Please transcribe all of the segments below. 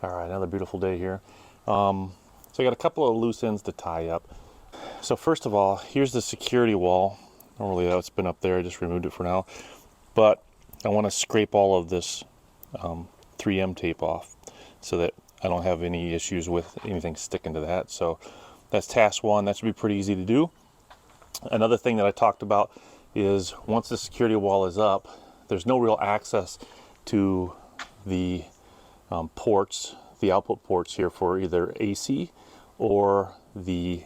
All right, another beautiful day here. So I got a couple of loose ends to tie up. So first of all, here's the security wall. Normally that's been up there, I just removed it for now. But I want to scrape all of this 3M tape off so that I don't have any issues with anything sticking to that. So that's task one. That should be pretty easy to do. Another thing that I talked about is once the security wall is up, there's no real access to the ports, the output ports here for either AC or the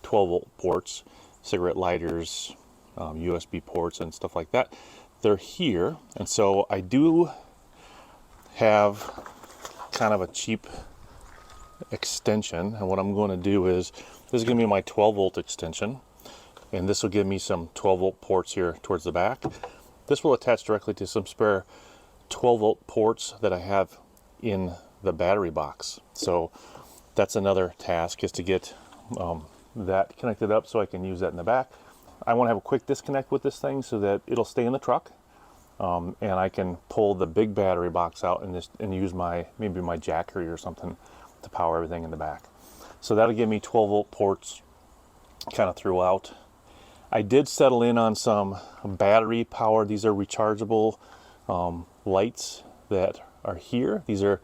12 volt ports, cigarette lighters, USB ports and stuff like that. They're here, and so I do have kind of a cheap extension, and what I'm going to do is, this is going to be my 12 volt extension, and this will give me some 12 volt ports here towards the back. This will attach directly to some spare 12 volt ports that I have in the battery box. So that's another task, is to get that connected up so I can use that in the back. I want to have a quick disconnect with this thing so that it'll stay in the truck, and I can pull the big battery box out and use maybe my jackery or something to power everything in the back. So that'll give me 12 volt ports kind of throughout. I did settle in on some battery power. These are rechargeable lights that are here. These are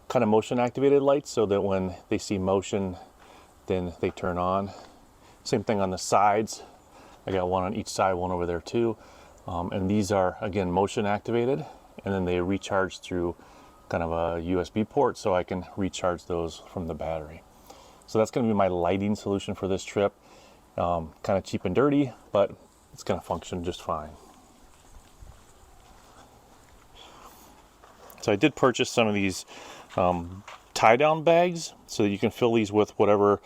kind of motion activated lights, so that when they see motion, then they turn on. Same thing on the sides. I got one on each side, one over there too. And these are, again, motion activated, and then they recharge through kind of a USB port, so I can recharge those from the battery. So that's going to be my lighting solution for this trip. Kind of cheap and dirty, but it's going to function just fine. So I did purchase some of these tie-down bags so that you can fill these with whatever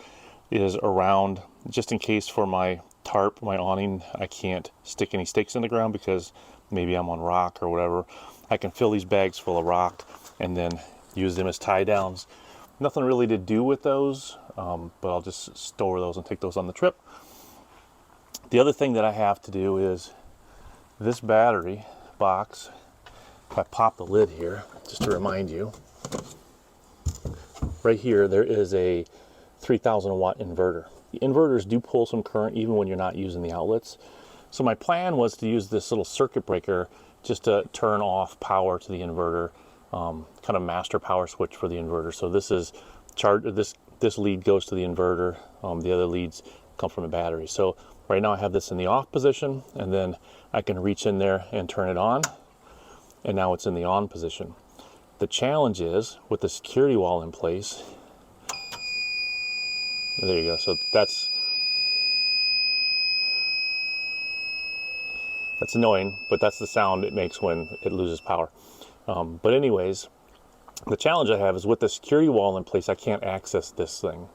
is around, just in case for my tarp, my awning, I can't stick any stakes in the ground because maybe I'm on rock or whatever. I can fill these bags full of rock and then use them as tie-downs. Nothing really to do with those, but I'll just store those and take those on the trip. The other thing that I have to do is this battery box. If I pop the lid here, just to remind you, right here there is a 3,000 watt inverter. The inverters do pull some current even when you're not using the outlets. So my plan was to use this little circuit breaker just to turn off power to the inverter, kind of master power switch for the inverter. So this is this lead goes to the inverter, the other leads come from the battery. So right now I have this in the off position, and then I can reach in there and turn it on, and now it's in the on position. The challenge is, with the security wall in place, there you go, so that's annoying, but that's the sound it makes when it loses power. But anyways, the challenge I have is with the security wall in place, I can't access this thing.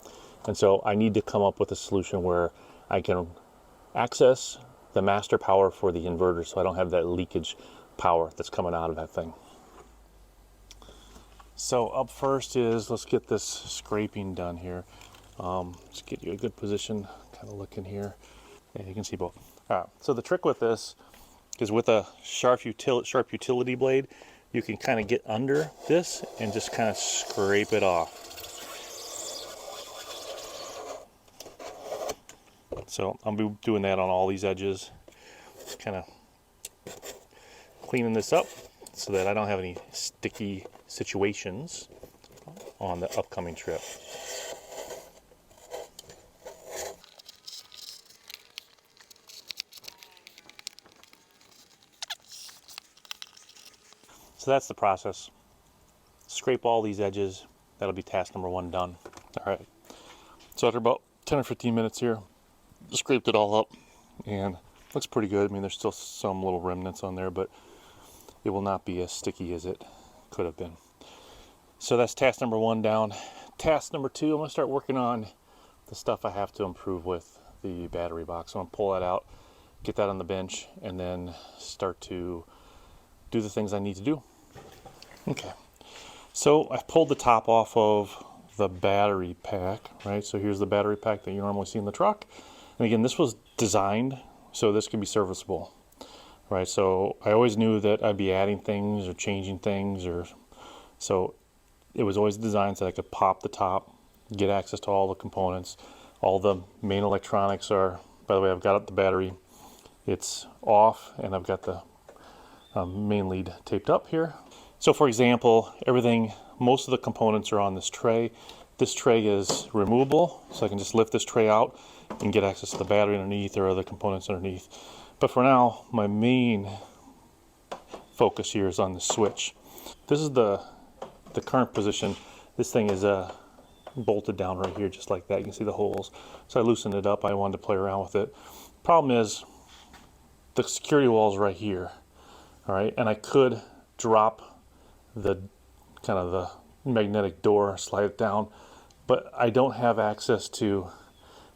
And so I need to come up with a solution where I can access the master power for the inverter so I don't have that leakage power that's coming out of that thing. So up first is, let's get this scraping done here. Just get you a good position, kind of look in here. Yeah, you can see both. All right, so the trick with this is with a sharp utility blade, you can kind of get under this and just kind of scrape it off. So I'll be doing that on all these edges, just kind of cleaning this up so that I don't have any sticky situations on the upcoming trip. So that's the process. Scrape all these edges. That'll be task number one done. All right. So after about 10 or 15 minutes here, scraped it all up and looks pretty good. I mean, there's still some little remnants on there, but it will not be as sticky as it could have been. So that's task number one down. Task number two, I'm going to start working on the stuff I have to improve with the battery box. So I'm going to pull that out, get that on the bench, and then start to do the things I need to do. Okay, so I pulled the top off of the battery pack, right? So here's the battery pack that you normally see in the truck. And again, this was designed so this can be serviceable, right? So I always knew that I'd be adding things or changing things, or so it was always designed so I could pop the top, get access to all the components. All the main electronics are, by the way, I've got up the battery. It's off, and I've got the main lead taped up here. So for example, most of the components are on this tray. This tray is removable, so I can just lift this tray out and get access to the battery underneath or other components underneath. But for now, my main focus here is on the switch. This is the current position. This thing is bolted down right here just like that. You can see the holes. So I loosened it up. I wanted to play around with it. Problem is the security wall is right here. All right, and I could drop the kind of the magnetic door, slide it down, but I don't have access to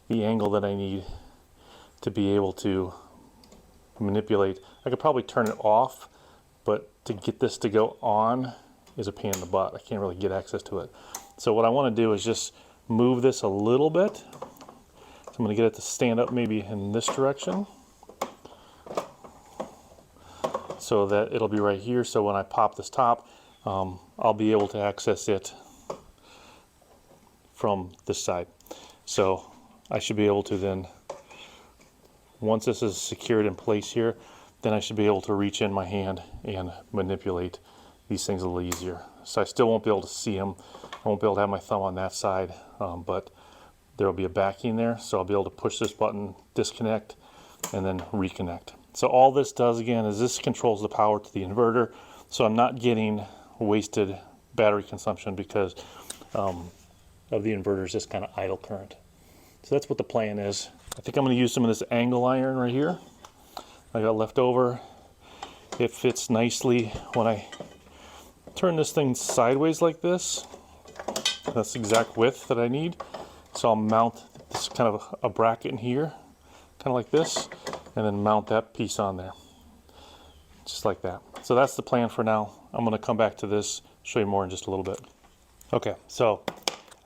the angle that I need to be able to manipulate. I could probably turn it off, but to get this to go on is a pain in the butt. I can't really get access to it. So what I want to do is just move this a little bit. So I'm going to get it to stand up maybe in this direction so that it'll be right here. So when I pop this top, I'll be able to access it from this side. So I should be able to then, once this is secured in place here, then I should be able to reach in my hand and manipulate these things a little easier. So I still won't be able to see them. I won't be able to have my thumb on that side, but there will be a backing there, so I'll be able to push this button, disconnect, and then reconnect. So all this does again is this controls the power to the inverter, so I'm not getting wasted battery consumption because of the inverter's just kind of idle current. So that's what the plan is. I think I'm going to use some of this angle iron right here I got left over. It fits nicely when I turn this thing sideways like this. That's the exact width that I need. So I'll mount this kind of a bracket in here, kind of like this, and then mount that piece on there, just like that. So that's the plan for now. I'm going to come back to this, show you more in just a little bit. Okay, so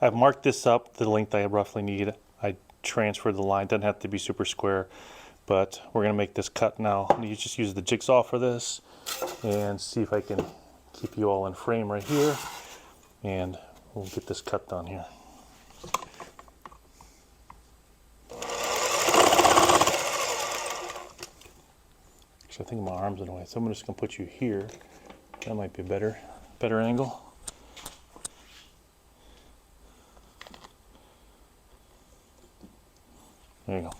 I've marked this up the length I roughly need. I transferred the line, doesn't have to be super square, but we're going to make this cut now. You just use the jigsaw for this and see if I can keep you all in frame right here, and we'll get this cut done here. Actually, I think my arm's in the way, so I'm just going to put you here. That might be a better angle. There you go.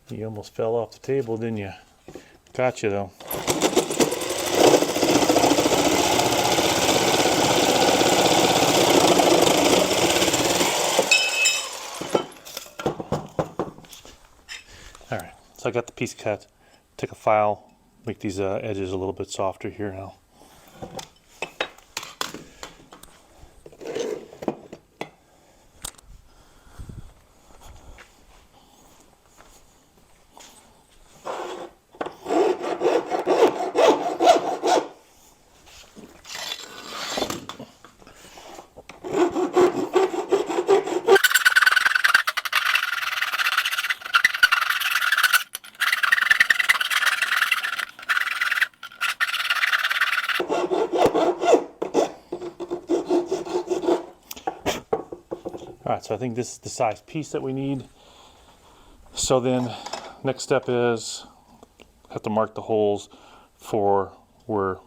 You almost fell off the table, didn't you? Got you though. All right, so I got the piece cut. Take a file, make these edges a little bit softer here now. All right, so I think this is the size piece that we need. So then next step is I have to mark the holes for where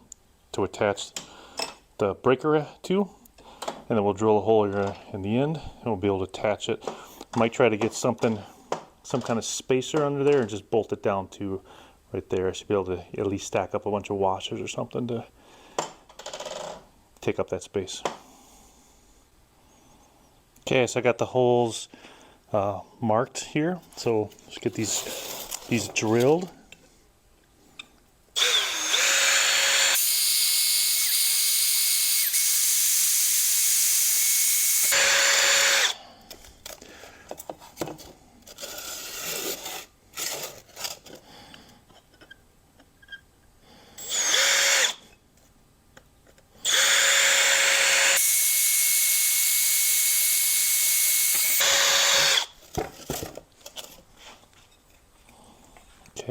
to attach the breaker to, and then we'll drill a hole here in the end and we'll be able to attach it. Might try to get some kind of spacer under there and just bolt it down to right there. I should be able to at least stack up a bunch of washers or something to take up that space. Okay, so I got the holes marked here. So let's get these drilled.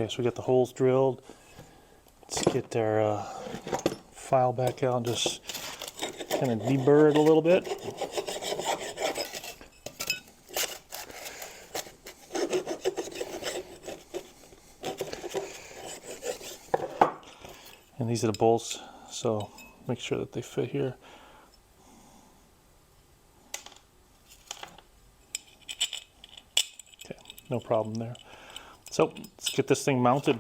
Okay, so we got the holes drilled. Let's get our file back out and just kind of deburr it a little bit. And these are the bolts, so make sure that they fit here. Okay, no problem there. So let's get this thing mounted.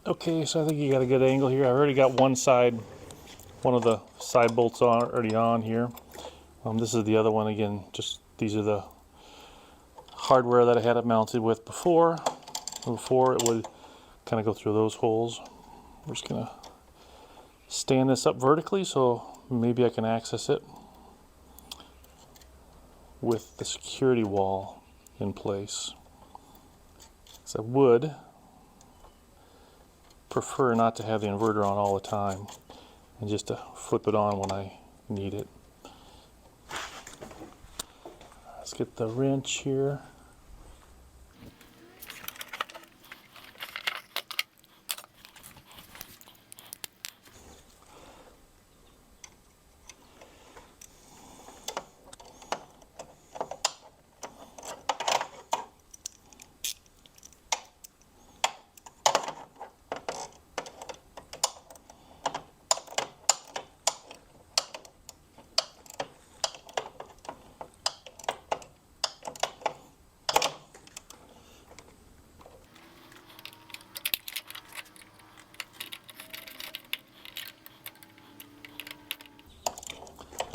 Okay, so I think you got a good angle here. I already got one of the side bolts already on here. This is the other one again. Just these are the hardware that I had it mounted with before. Before it would kind of go through those holes. We're just gonna stand this up vertically so maybe I can access it with the security wall in place. So I would prefer not to have the inverter on all the time and just to flip it on when I need it. Let's get the wrench here.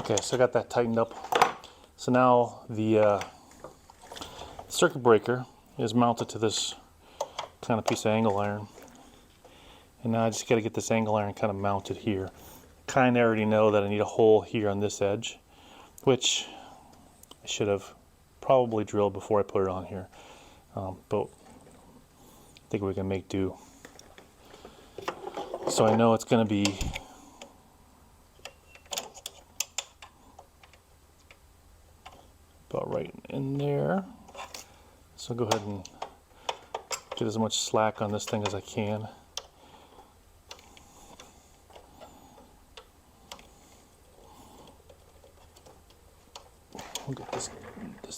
Okay, so I got that tightened up. So now the circuit breaker is mounted to this kind of piece of angle iron. And now I just got to get this angle iron kind of mounted here. Kind of already know that I need a hole here on this edge, which I should have probably drilled before I put it on here. But I think we can make do. So I know it's going to be about right in there. So go ahead and get as much slack on this thing as I can. We'll get this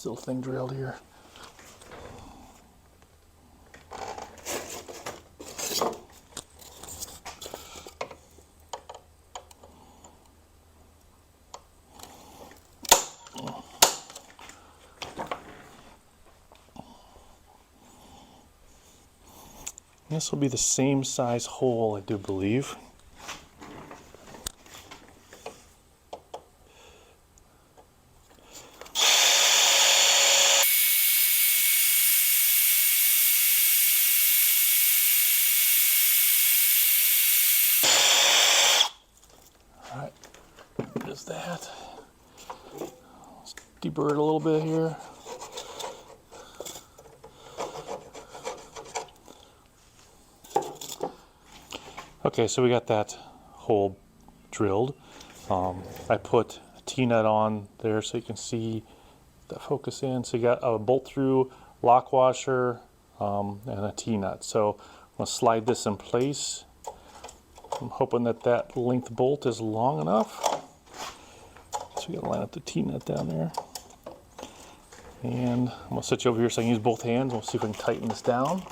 little thing drilled here. This will be the same size hole, I do believe. All right, there's that. Let's deburr it a little bit here. Okay, so we got that hole drilled. I put a T-nut on there so you can see the focus in. So you got a bolt through lock washer and a T-nut. So I'm going to slide this in place. I'm hoping that that length bolt is long enough. So we got to line up the T-nut down there. And I'm going to switch over here so I can use both hands. We'll see if we can tighten this down.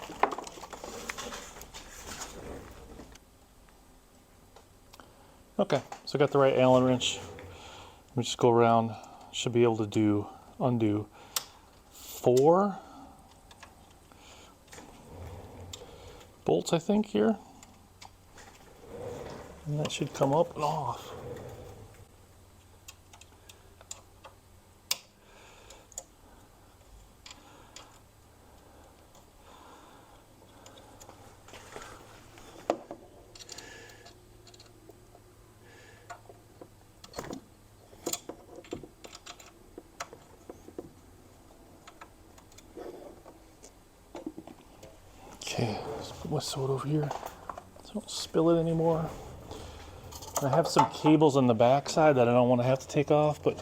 Okay, so I got the right Allen wrench. Let me just go around. Should be able to undo 4 bolts, I think, here. And that should come up and off. Okay, let's put my soda over here so I don't spill it anymore. I have some cables on the back side that I don't want to have to take off, but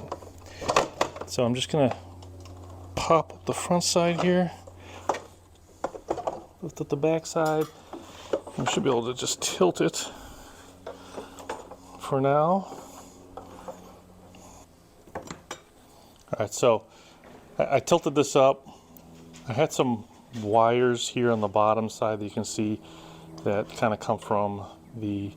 so I'm just gonna pop up the front side here. lift up the back side. We should be able to just tilt it for now. All right, so I tilted this up. I had some wires here on the bottom side that you can see that kind of come from the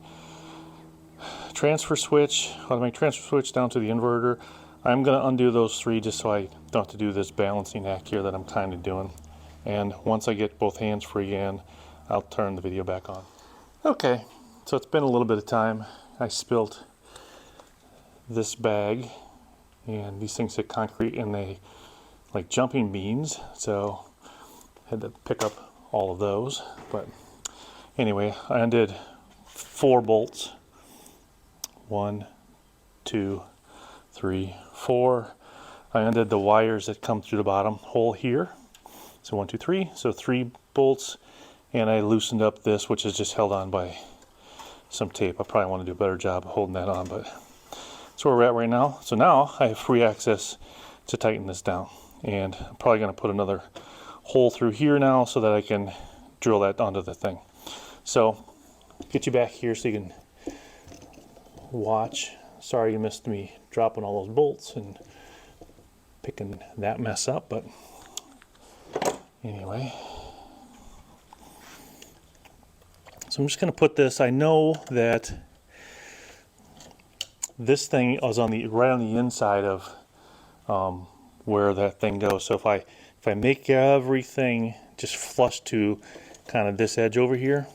transfer switch, automatic transfer switch down to the inverter. I'm going to undo those three just so I don't have to do this balancing act here that I'm kind of doing. And once I get both hands free again, I'll turn the video back on. Okay, so it's been a little bit of time. I spilled this bag, and these things hit concrete and they like jumping beans, so I had to pick up all of those. But anyway, I undid 4 bolts. 1, 2, 3, 4. I undid the wires that come through the bottom hole here. So 1, 2, 3. So 3 bolts, and I loosened up this, which is just held on by some tape. I probably want to do a better job of holding that on, but that's where we're at right now. So now I have free access to tighten this down, and I'm probably going to put another hole through here now so that I can drill that onto the thing. So get you back here so you can watch. Sorry you missed me dropping all those bolts and picking that mess up, but anyway. So I'm just going to put this. I know that this thing is on the right on the inside of where that thing goes. So if I make everything just flush to kind of this edge over here,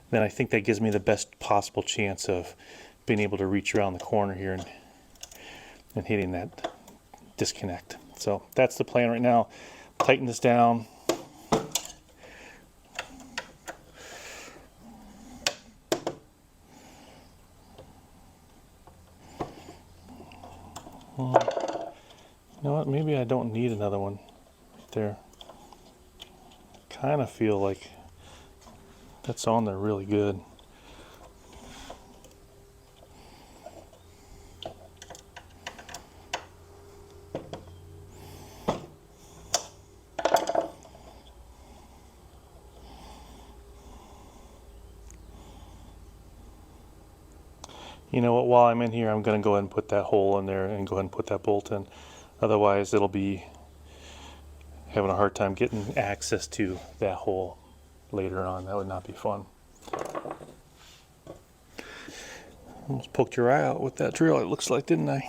then I think that gives me the best possible chance of being able to reach around the corner here and hitting that disconnect. So that's the plan right now. Tighten this down. You know what? Maybe I don't need another one right there. Kind of feel like that's on there really good. You know what, while I'm in here, I'm going to go ahead and put that hole in there and go ahead and put that bolt in. Otherwise, it'll be having a hard time getting access to that hole later on. That would not be fun. Almost poked your eye out with that drill, it looks like, didn't I?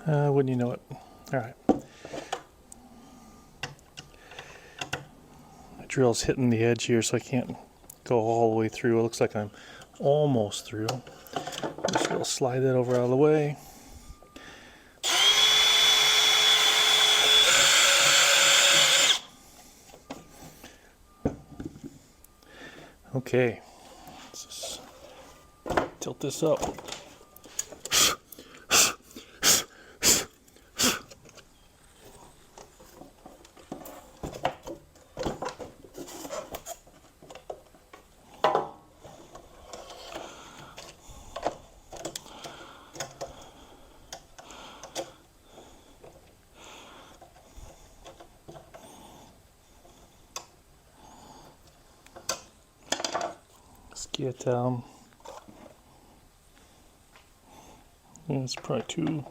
Wouldn't you know it? All right. My drill's hitting the edge here, so I can't go all the way through. It looks like I'm almost through. Just gonna slide that over out of the way. Okay. Let's just tilt this up. Get yeah, it's probably 2.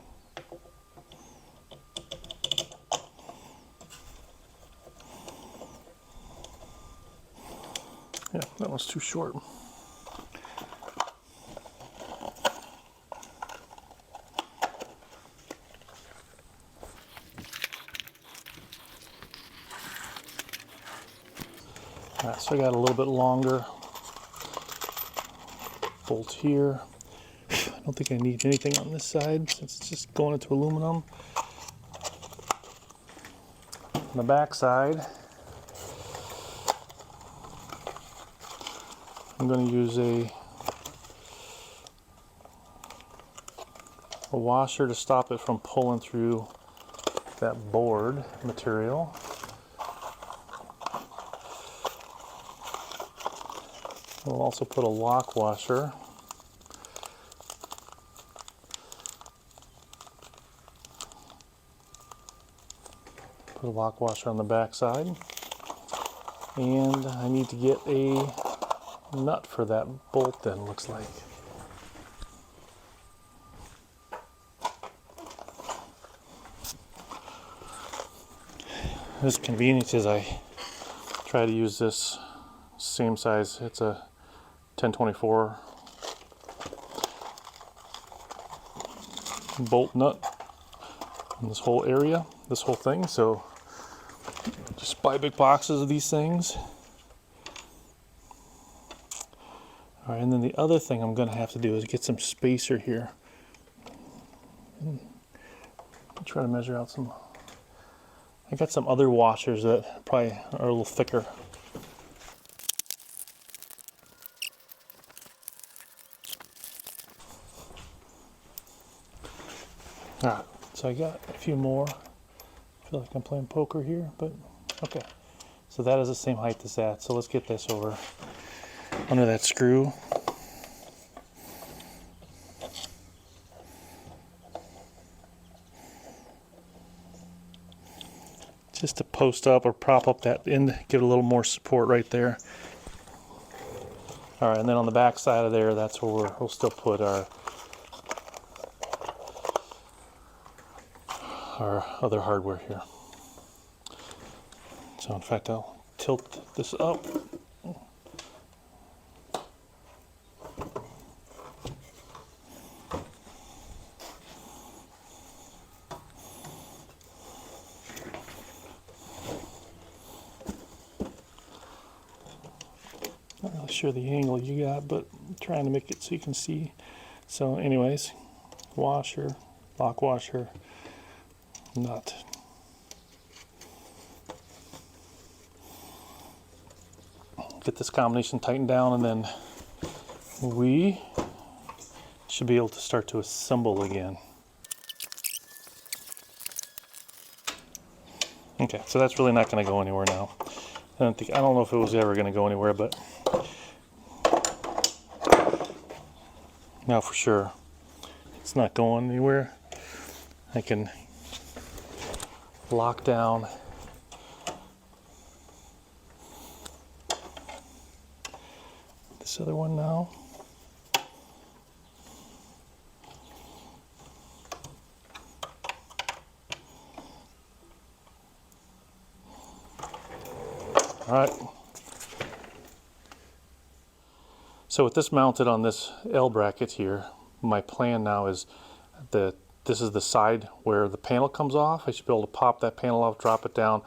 Yeah, that one's too short. All right, so I got a little bit longer bolt here. I don't think I need anything on this side since it's just going into aluminum. On the back side, I'm going to use a washer to stop it from pulling through that board material. We'll also put a lock washer. Put a lock washer on the back side. And I need to get a nut for that bolt then, looks like. As convenient as I try to use this same size, it's a 1024 bolt nut in this whole area, this whole thing. So just buy big boxes of these things. All right, and then the other thing I'm going to have to do is get some spacer here. And try to measure out some. I got some other washers that probably are a little thicker. Alright, so I got a few more. I feel like I'm playing poker here, but okay. So that is the same height as that. So let's get this over under that screw. Just to post up or prop up that end, give it a little more support right there. All right, and then on the back side of there, that's where we'll still put our other hardware here. So in fact, I'll tilt this up. Not really sure the angle you got, but I'm trying to make it so you can see. So anyways, washer, lock washer, nut. Get this combination tightened down, and then we should be able to start to assemble again. Okay, so that's really not going to go anywhere now. I don't know if it was ever going to go anywhere, but now for sure it's not going anywhere. I can lock down this other one now. All right. So with this mounted on this L bracket here, my plan now is that this is the side where the panel comes off. I should be able to pop that panel off, drop it down.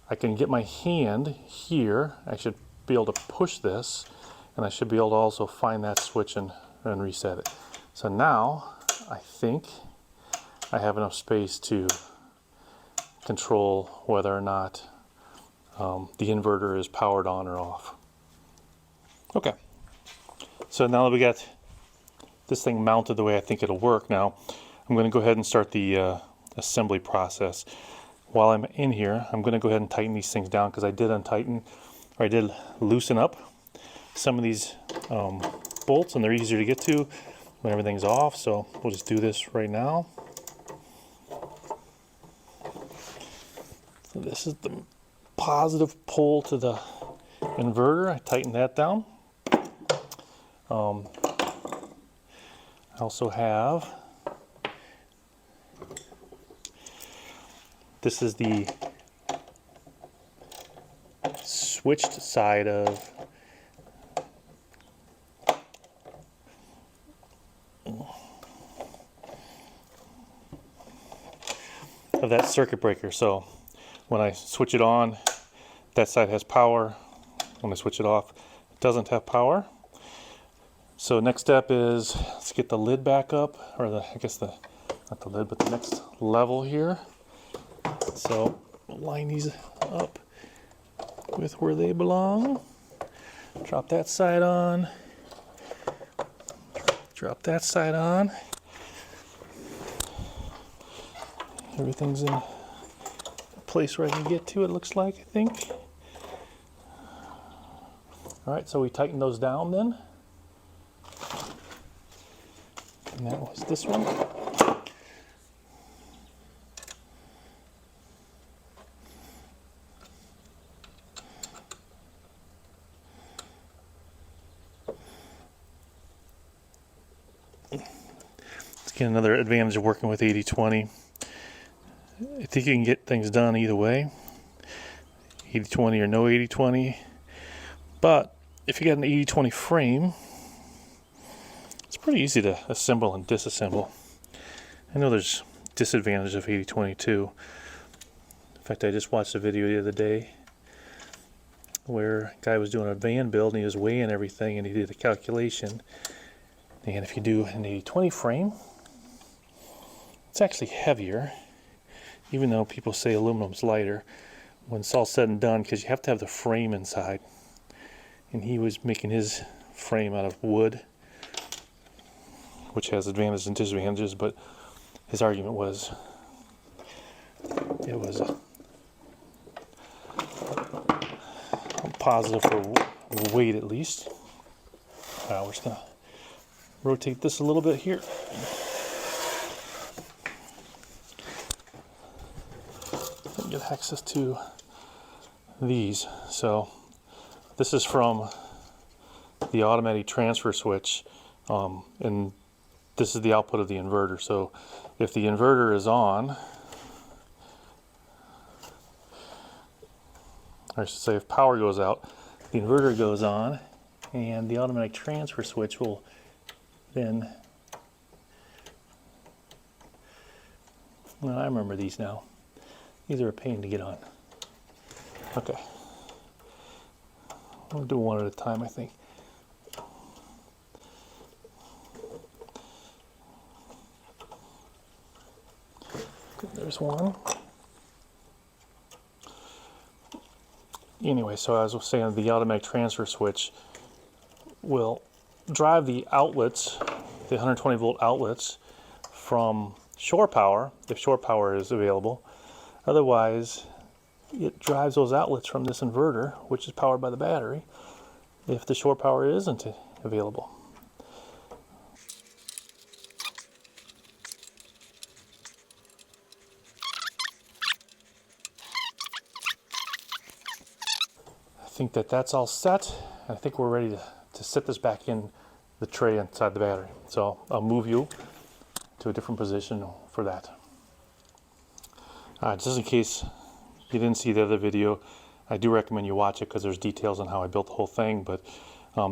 I can get my hand here. I should be able to push this, and I should be able to also find that switch and reset it. So now I think I have enough space to control whether or not the inverter is powered on or off. Okay, so now that we got this thing mounted the way I think it'll work, now I'm going to go ahead and start the assembly process. While I'm in here, I'm going to go ahead and tighten these things down, because I did I did loosen up some of these bolts, and they're easier to get to when everything's off. So we'll just do this right now. So this is the positive pole to the inverter. I tightened that down. I also have, this is the switched side of that circuit breaker. So when I switch it on, that side has power. When I switch it off, it doesn't have power. So next step is, let's get the lid back up, or I guess not the lid, but the next level here. So line these up with where they belong. Drop that side on. Drop that side on. Everything's in place where I can get to, it looks like, I think. All right, so we tighten those down then. And that was this one. Again, another advantage of working with 80/20. I think you can get things done either way, 80/20 or no 80/20. But if you got an 80/20 frame, it's pretty easy to assemble and disassemble. I know there's disadvantage of 80/20 too. In fact, I just watched a video the other day where a guy was doing a van build and he was weighing everything and he did a calculation. And if you do an 80/20 frame, it's actually heavier, even though people say aluminum's lighter. When it's all said and done, because you have to have the frame inside. And he was making his frame out of wood, which has advantages and disadvantages, but his argument was it was a positive for weight at least. We're just going to rotate this a little bit here. Get access to these. So this is from the automatic transfer switch, and this is the output of the inverter. So if the inverter is on, or I should say if power goes out, the inverter goes on and the automatic transfer switch will then, well, I remember these now. These are a pain to get on. Okay. We'll do one at a time, I think. There's one. Anyway, so as I was saying, the automatic transfer switch will drive the outlets, the 120 volt outlets, from shore power, if shore power is available. Otherwise, it drives those outlets from this inverter, which is powered by the battery, if the shore power isn't available. I think that's all set. I think we're ready to set this back in the tray inside the battery. So I'll move you to a different position for that. Just in case you didn't see the other video, I do recommend you watch it because there's details on how I built the whole thing. But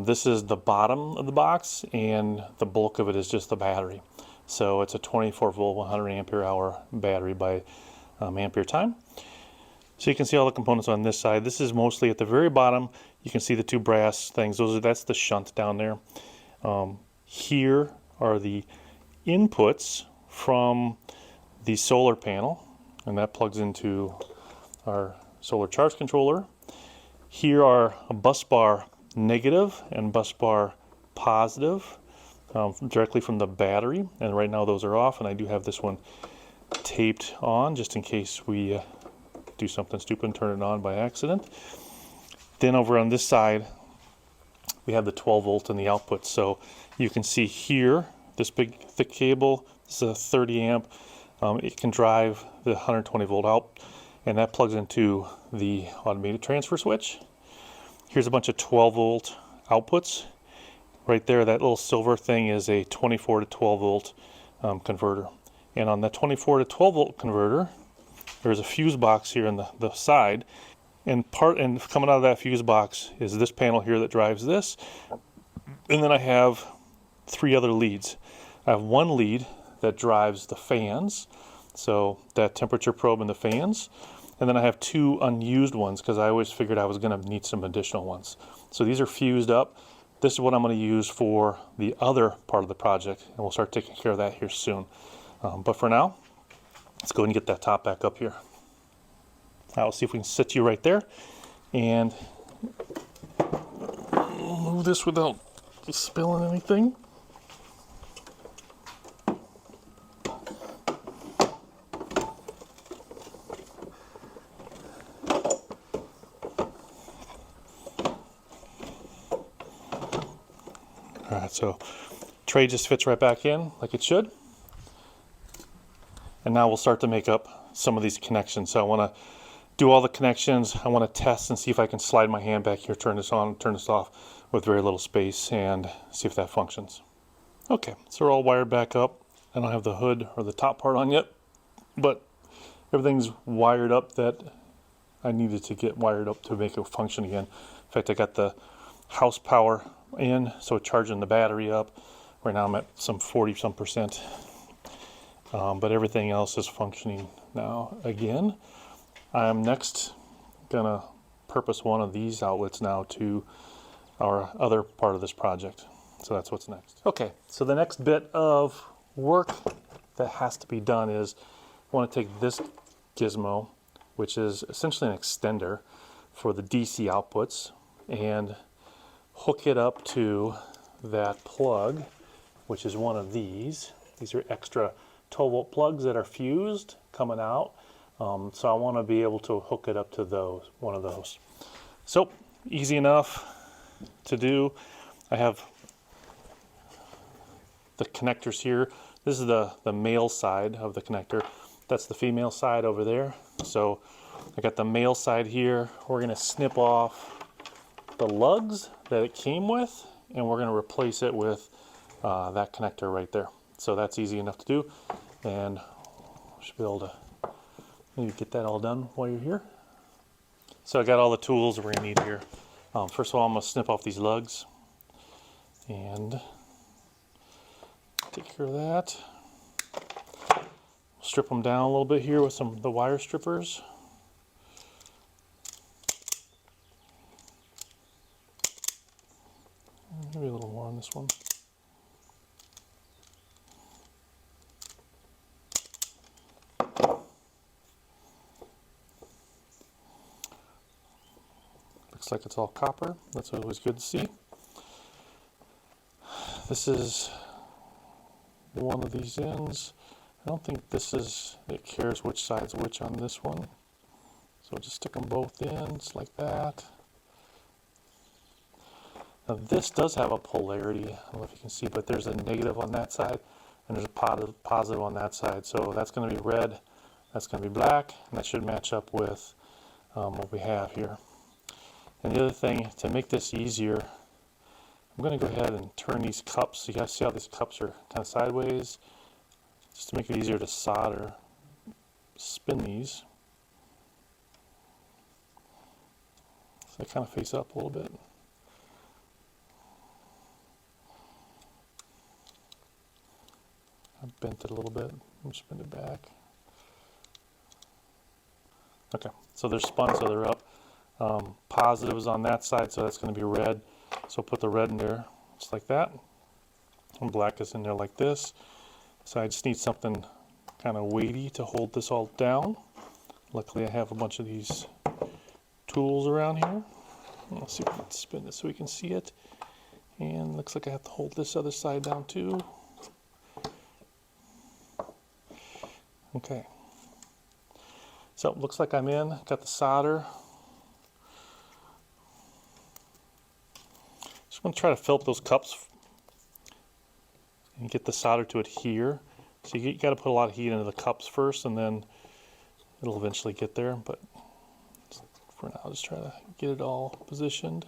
this is the bottom of the box, and the bulk of it is just the battery. So it's a 24 volt 100 ampere hour battery by ampere time. So you can see all the components on this side. This is mostly at the very bottom. You can see the two brass things. That's the shunt down there. Here are the inputs from the solar panel, and that plugs into our solar charge controller. Here are a bus bar negative and bus bar positive directly from the battery, and right now those are off, and I do have this one taped on just in case we do something stupid and turn it on by accident. Then over on this side we have the 12 volt and the output. So you can see here this big thick cable. This is a 30 amp. It can drive the 120 volt out, and that plugs into the automated transfer switch. Here's a bunch of 12 volt outputs. Right there, that little silver thing is a 24 to 12 volt converter. And on that 24 to 12 volt converter, there's a fuse box here on the side, and coming out of that fuse box is this panel here that drives this. And then I have three other leads. I have one lead that drives the fans, so that temperature probe and the fans. And then I have two unused ones because I always figured I was going to need some additional ones. So these are fused up. This is what I'm going to use for the other part of the project, and we'll start taking care of that here soon. But for now, let's go ahead and get that top back up here. We'll see if we can sit you right there and move this without spilling anything. All right, so tray just fits right back in like it should. And now we'll start to make up some of these connections. So I want to do all the connections. I want to test and see if I can slide my hand back here, turn this on, turn this off with very little space, and see if that functions. Okay, so we're all wired back up. I don't have the hood or the top part on yet, but everything's wired up that I needed to get wired up to make it function again. In fact, I got the house power in, so charging the battery up. Right now I'm at some 40-some%. But everything else is functioning now again. I'm next gonna purpose one of these outlets now to our other part of this project. So that's what's next. Okay, so the next bit of work that has to be done is I want to take this gizmo, which is essentially an extender for the DC outputs, and hook it up to that plug, which is one of these. These are extra 12-volt plugs that are fused coming out. So I want to be able to hook it up to one of those. So easy enough to do. I have the connectors here. This is the male side of the connector. That's the female side over there. So I got the male side here. We're going to snip off the lugs that it came with, and we're going to replace it with that connector right there. So that's easy enough to do, and we should be able to maybe get that all done while you're here. So I got all the tools we're going to need here. First of all, I'm going to snip off these lugs and take care of that. Strip them down a little bit here with the wire strippers. Maybe a little more on this one. Looks like it's all copper. That's always good to see. This is one of these ends. I don't think it cares which side's which on this one. So just stick them both in, just like that. Now this does have a polarity. I don't know if you can see, but there's a negative on that side, and there's a positive on that side. So that's going to be red, that's going to be black, and that should match up with what we have here. And the other thing, to make this easier, I'm going to go ahead and turn these cups. You guys see how these cups are kind of sideways? Just to make it easier to solder, spin these. So they kind of face up a little bit. I bent it a little bit. Let me spin it back. Okay, so they're spun, so they're up. Positive is on that side, so that's going to be red. So put the red in there, just like that. And black is in there like this. So I just need something kind of weighty to hold this all down. Luckily I have a bunch of these tools around here. Let's see if I can spin this so we can see it. And looks like I have to hold this other side down too. Okay. So it looks like I'm in, got the solder. Just going to try to fill up those cups and get the solder to adhere. So you got to put a lot of heat into the cups first, and then it'll eventually get there. But for now, just try to get it all positioned.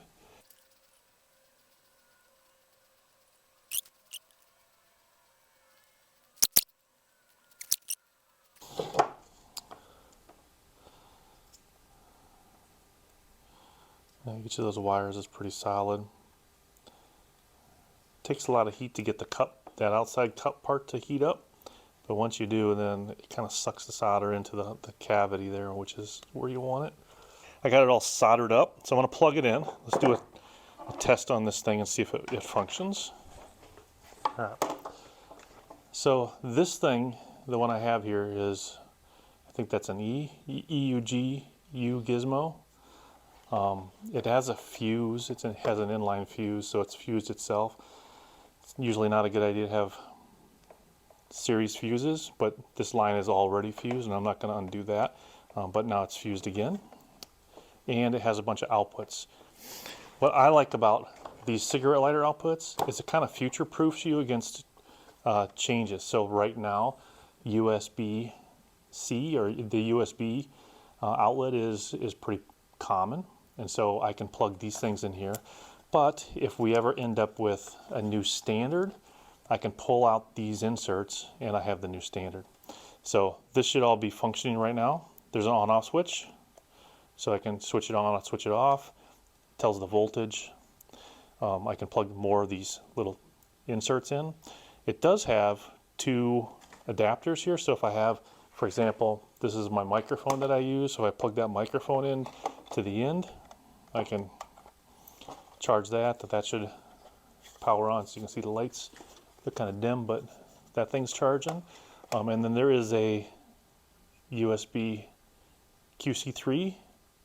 Now each of those wires is pretty solid. Takes a lot of heat to get the cup, that outside cup part to heat up, but once you do, then it kind of sucks the solder into the cavity there, which is where you want it. I got it all soldered up, so I'm going to plug it in. Let's do a test on this thing and see if it functions. All right. So this thing, the one I have here is, I think that's an EUG gizmo. It has a fuse. It has an inline fuse, so it's fused itself. It's usually not a good idea to have series fuses, but this line is already fused, and I'm not going to undo that. But now it's fused again, and it has a bunch of outputs. What I like about these cigarette lighter outputs is it kind of future-proofs you against changes. So right now, USB-C or the USB outlet is pretty common, and so I can plug these things in here. But if we ever end up with a new standard, I can pull out these inserts and I have the new standard. So this should all be functioning right now. There's an on-off switch, so I can switch it on, switch it off. It tells the voltage. I can plug more of these little inserts in. It does have two adapters here, so if I have, for example, this is my microphone that I use, so I plug that microphone in to the end, I can charge that should power on. So you can see the lights look kind of dim, but that thing's charging. And then there is a USB QC3,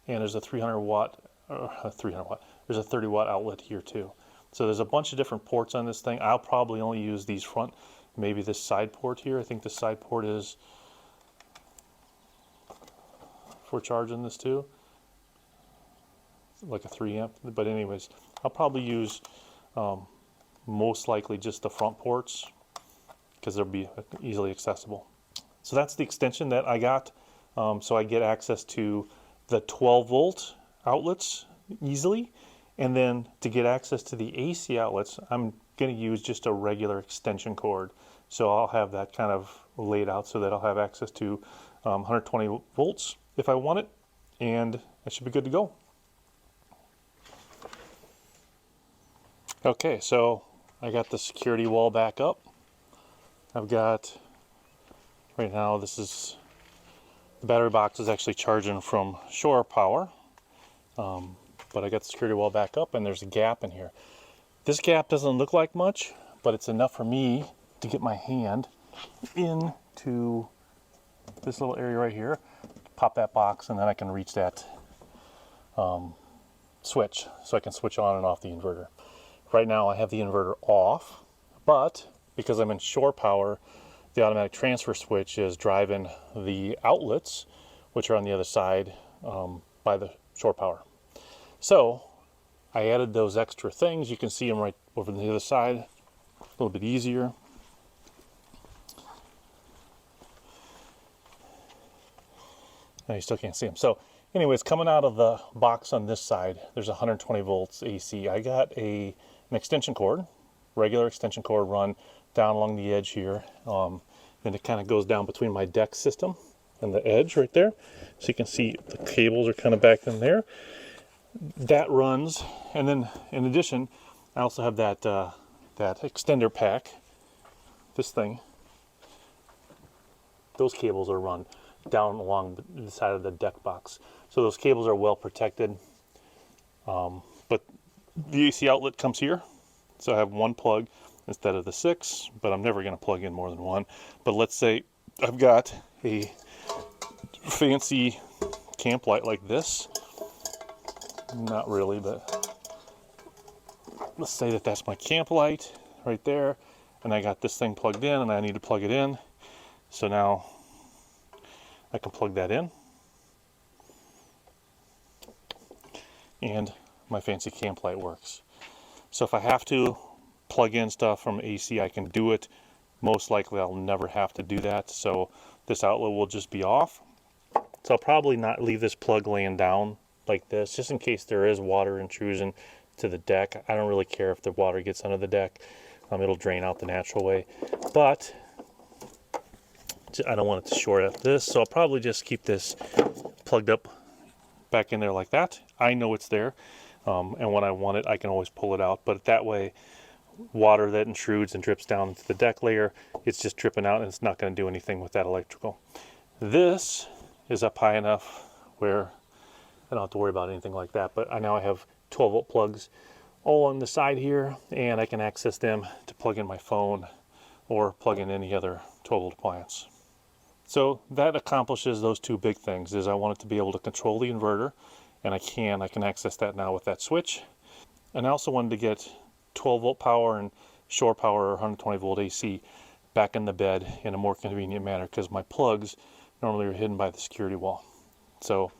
and there's a 300 watt, there's a 30 watt outlet here too. So there's a bunch of different ports on this thing. I'll probably only use these front, maybe this side port here. I think the side port is for charging this too, like a 3 amp. But anyways, I'll probably use most likely just the front ports because they'll be easily accessible. So that's the extension that I got. So I get access to the 12 volt outlets easily. And then to get access to the AC outlets, I'm going to use just a regular extension cord. So I'll have that kind of laid out so that I'll have access to 120 volts if I want it, and I should be good to go. Okay, so I got the security wall back up. I've got, right now this is, the battery box is actually charging from shore power. But I got the security wall back up, and there's a gap in here. This gap doesn't look like much, but it's enough for me to get my hand into this little area right here, pop that box, and then I can reach that switch, so I can switch on and off the inverter. Right now I have the inverter off, but because I'm in shore power, the automatic transfer switch is driving the outlets, which are on the other side by the shore power. So I added those extra things. You can see them right over on the other side, a little bit easier. Now you still can't see them. So anyways, coming out of the box on this side, there's 120 volts AC. I got an extension cord, regular extension cord run down along the edge here. Then it kind of goes down between my deck system and the edge right there. So you can see the cables are kind of back in there. That runs, and then in addition, I also have that that extender pack. This thing, those cables are run down along the side of the deck box, so those cables are well protected. But the AC outlet comes here, so I have one plug instead of the 6. But I'm never going to plug in more than one. But let's say I've got a fancy camp light like this. Not really, but let's say that that's my camp light right there, and I got this thing plugged in and I need to plug it in. So now I can plug that in, and my fancy camp light works. So if I have to plug in stuff from AC, I can do it. Most likely I'll never have to do that, so this outlet will just be off. So I'll probably not leave this plug laying down like this, just in case there is water intrusion to the deck. I don't really care if the water gets under the deck. It'll drain out the natural way, but I don't want it to short at this, so I'll probably just keep this plugged up back in there like that. I know it's there, and when I want it, I can always pull it out. But that way, water that intrudes and drips down into the deck layer, it's just dripping out, and it's not going to do anything with that electrical. This is up high enough where I don't have to worry about anything like that, but now I have 12 volt plugs all on the side here, and I can access them to plug in my phone or plug in any other 12 volt appliance. So that accomplishes those two big things. Is I want it to be able to control the inverter, and I can access that now with that switch. And I also wanted to get 12 volt power and shore power or 120 volt AC back in the bed in a more convenient manner, because my plugs normally are hidden by the security wall. So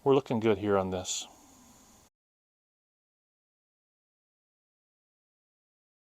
we're looking good here on this.